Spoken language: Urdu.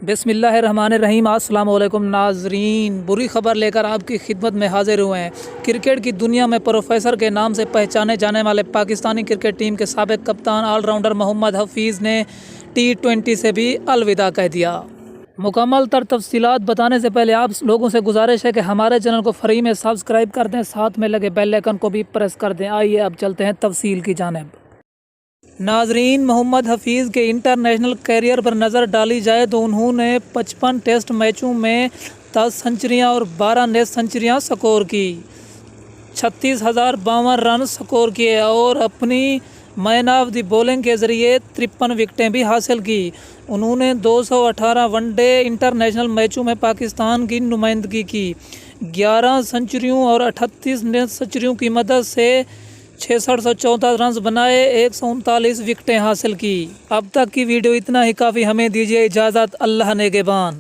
بسم اللہ الرحمن الرحیم۔ السلام علیکم ناظرین، بری خبر لے کر آپ کی خدمت میں حاضر ہوئے ہیں۔ کرکٹ کی دنیا میں پروفیسر کے نام سے پہچانے جانے والے پاکستانی کرکٹ ٹیم کے سابق کپتان آل راؤنڈر محمد حفیظ نے T20 سے بھی الوداع کہہ دیا۔ مکمل تر تفصیلات بتانے سے پہلے آپ لوگوں سے گزارش ہے کہ ہمارے چینل کو فری میں سبسکرائب کر دیں، ساتھ میں لگے بیل آئیکن کو بھی پریس کر دیں۔ آئیے اب چلتے ہیں تفصیل کی جانب۔ ناظرین، محمد حفیظ کے انٹرنیشنل کیریئر پر نظر ڈالی جائے تو انہوں نے 55 ٹیسٹ میچوں میں 10 سنچریاں اور 12 نیز سنچریاں سکور کی، 36,052 رن سکور کیے اور اپنی مین آف دی بولنگ کے ذریعے 53 وکٹیں بھی حاصل کی۔ انہوں نے 218 ون ڈے انٹرنیشنل میچوں میں پاکستان کی نمائندگی کی، 11 سنچریوں اور 38 نیز سنچریوں کی مدد سے 6614 رنز بنائے، 139 وکٹیں حاصل کی۔ اب تک کی ویڈیو اتنا ہی کافی، ہمیں دیجیے اجازت، اللہ نگہبان۔